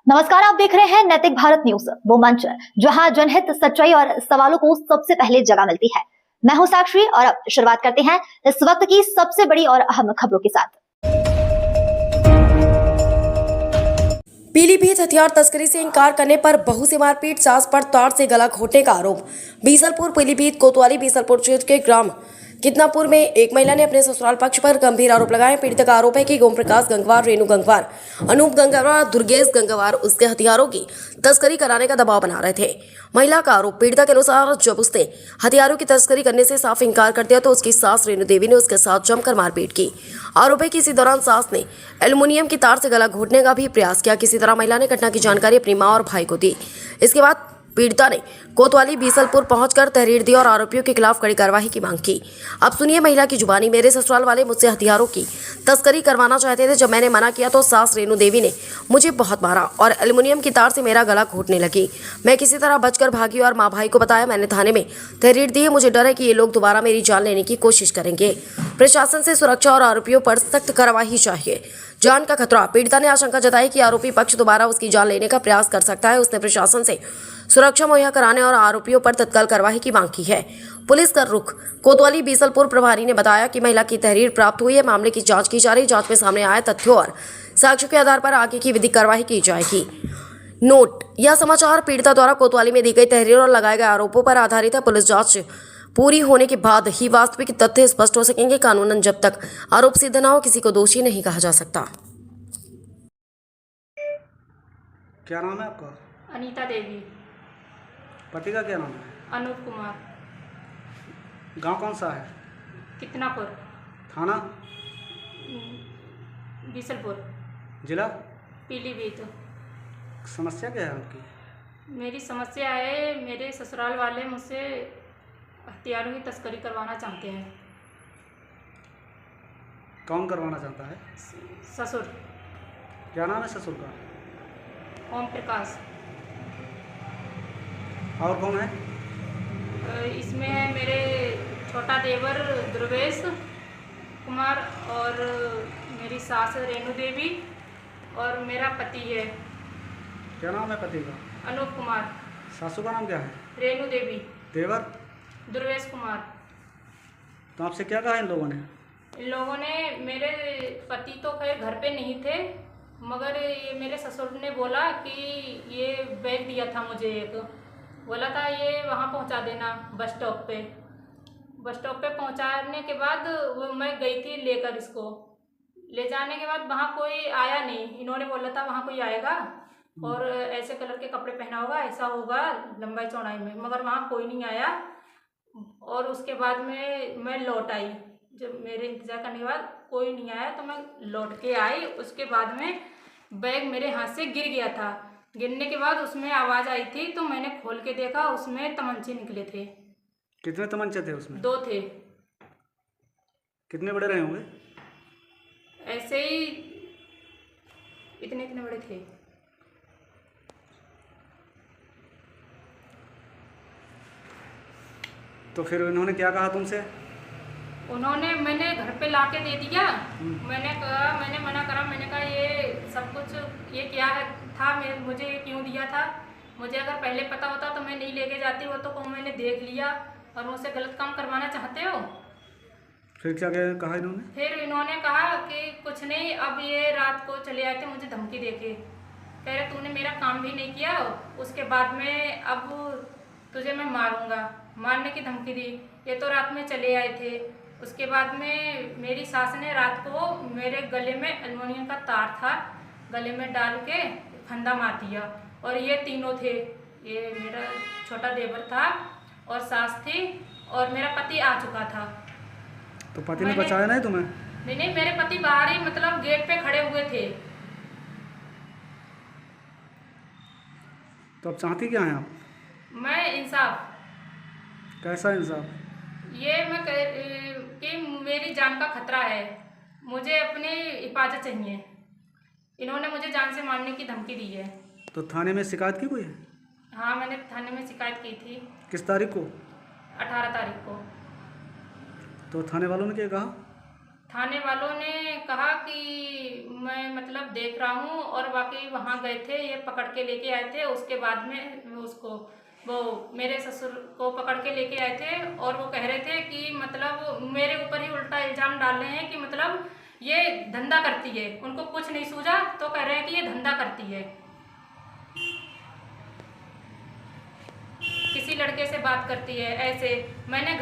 नमस्कार, आप देख रहे हैं नैतिक भारत न्यूज, वो मंच जहां जनहित, सच्चाई और सवालों को सबसे पहले जगह मिलती है। मैं हूं साक्षी और अब शुरुआत करते हैं इस वक्त की सबसे बड़ी और अहम खबरों के साथ। पीलीभीत हथियार तस्करी से इंकार करने पर बहू से मारपीट, सास पर तार से गला घोटने का आरोप। बीसलपुर पीलीभीत कोतवाली बीसलपुर क्षेत्र के ग्राम कितनापुर में एक महिला ने अपने ससुराल पक्ष पर गंभीर आरोप लगाए। पीड़ित का आरोप है कि ओम प्रकाश गंगवार, रेणु गंगवार, अनूप गंगवार, दुर्गेश गंगवार उसके हथियारों की तस्करी कराने का दबाव बना रहे थे। महिला का आरोप, पीड़िता के अनुसार जब उसने हथियारों की तस्करी करने से साफ इंकार कर दिया तो उसकी सास रेणु देवी ने उसके साथ जमकर मारपीट की। आरोप है कि इसी दौरान सास ने एल्युमिनियम की तार से गला घोटने का भी प्रयास किया। किसी तरह महिला ने घटना की जानकारी अपनी मां और भाई को दी। इसके बाद पीड़िता ने कोतवाली बीसलपुर पहुंचकर तहरीर दी और आरोपियों के खिलाफ कड़ी कार्रवाई की मांग की। अब सुनिए महिला की जुबानी। मेरे ससुराल वाले मुझसे हथियारों की तस्करी करवाना चाहते थे। जब मैंने मना किया तो सास रेणु देवी ने मुझे बहुत मारा और एल्युमिनियम की तार से मेरा गला घोटने लगी। मैं किसी तरह बचकर भागी और माँ भाई को बताया। मैंने थाने में तहरीर दी है। मुझे डर है कि ये लोग दोबारा मेरी जान लेने की कोशिश करेंगे। प्रशासन से सुरक्षा और आरोपियों पर सख्त कार्रवाई चाहिए। जान का खतरा। पीड़िता ने आशंका जताई कि आरोपी पक्ष दोबारा उसकी जान लेने का प्रयास कर सकता है। उसने प्रशासन से सुरक्षा मुहैया कराने और आरोपियों पर तत्काल कार्रवाई की मांग की है। पुलिस का रुख। कोतवाली बीसलपुर प्रभारी ने बताया कि महिला की तहरीर प्राप्त हुई है। मामले की जांच की जा रही। जांच में सामने आए तथ्यों और साक्ष्यों के आधार पर आगे की विधिक कार्रवाई की जाएगी। नोट: यह समाचार पीड़िता द्वारा कोतवाली में दी गई तहरीर और लगाए गए आरोपों पर आधारित है। पुलिस जांच पूरी होने के बाद ही वास्तविक तथ्य स्पष्ट हो सकेंगे। कानूनन जब तक आरोप सिद्ध न हो किसी को दोषी नहीं कहा जा सकता। क्या नाम है आपका? अनीता देवी। पति का क्या नाम है? अनूप कुमार। गांव कौन सा है? कितनापुर, थाना? बीसलपुर, जिला? पीलीभीत। समस्या क्या है आपकी? मेरी समस्या है, मेरे ससुराल वाले मुझसे हथियारों की तस्करी करवाना चाहते हैं। कौन करवाना चाहता है? ससुर क्या नाम है ससुर का? ओम प्रकाश। और कौन है? इसमें है मेरे छोटा देवर दुर्गेश कुमार और मेरी सास रेणु देवी और मेरा पति है। क्या नाम है पति का? अनूप कुमार। सासू का नाम क्या है? रेणु देवी। देवर? दुर्गेश कुमार। तो आपसे क्या कहा इन लोगों ने? इन लोगों ने, मेरे पति तो खैर घर पे नहीं थे, मगर ये मेरे ससुर ने बोला कि ये बैग दिया था मुझे, एक बोला था ये वहाँ पहुँचा देना बस स्टॉप पे। बस स्टॉप पे पहुँचाने के बाद वो मैं गई थी लेकर, इसको ले जाने के बाद वहाँ कोई आया नहीं। इन्होंने बोला था वहाँ कोई आएगा और ऐसे कलर के कपड़े पहना होगा, ऐसा होगा लंबाई चौड़ाई में, मगर वहाँ कोई नहीं आया। और उसके बाद में मैं लौट आई। जब मेरे इंतज़ार करने के बाद कोई नहीं आया तो मैं लौट के आई। उसके बाद में बैग मेरे हाथ से गिर गया था। गिरने के बाद उसमें आवाज़ आई थी तो मैंने खोल के देखा, उसमें तमंचे निकले थे। कितने तमंचे थे उसमें? 2 थे। कितने बड़े रहे होंगे? ऐसे ही इतने इतने बड़े थे। तो फिर इन्होंने क्या कहा तुमसे? उन्होंने, मैंने घर पे लाके दे दिया। मैंने कहा, मैंने मना करा। मैंने कहा ये सब कुछ ये क्या है था, मुझे ये क्यों दिया था? मुझे अगर पहले पता होता तो मैं नहीं लेके जाती। वो तो मैंने देख लिया और मुझसे गलत काम करवाना चाहते हो। फिर क्या कहा इन्होंने? फिर इन्होंने कहा कि कुछ नहीं, अब ये रात को चले आए थे मुझे धमकी देके, कह रहे तूने मेरा काम भी नहीं किया, उसके बाद में अब तुझे मैं मारूंगा, मारने की धमकी दी। ये तो रात में चले आए थे। उसके बाद में मेरी सास ने रात को मेरे गले में एल्युमिनियम का तार था, गले में डाल के फंदा मार दिया। और ये तीनों थे, ये मेरा छोटा देवर था और सास थी और मेरा पति आ चुका था। तो पति ने बचाया नहीं तुम्हें? नहीं नहीं, मेरे पति बाहर ही मतलब गेट पे खड़े हुए थे। तो अब चाहती क्या है आप? मैं इंसाफ। कैसा इंसाफ? ये मैं कि मेरी जान का खतरा है, मुझे अपनी हिफाजत चाहिए। इन्होंने मुझे जान से मारने की धमकी दी है। तो थाने में शिकायत की कोई है? हाँ, मैंने थाने में शिकायत की थी। किस तारीख को? 18 तारीख को। तो थाने वालों ने क्या कहा? थाने वालों ने कहा कि मैं मतलब देख रहा हूँ, और बाकी वहाँ गए थे, ये पकड़ के लेके आए थे। उसके बाद में उसको वो मेरे ससुर को पकड़ के लेके आए थे, और वो कह रहे थे कि मतलब मेरे ऊपर ही उल्टा इल्ज़ाम डाल रहे हैं कि मतलब ये धंधा करती है। उनको कुछ नहीं सूझा तो कह रहे हैं कि ये धंधा करती है, किसी लड़के से बात करती है ऐसे। मैंने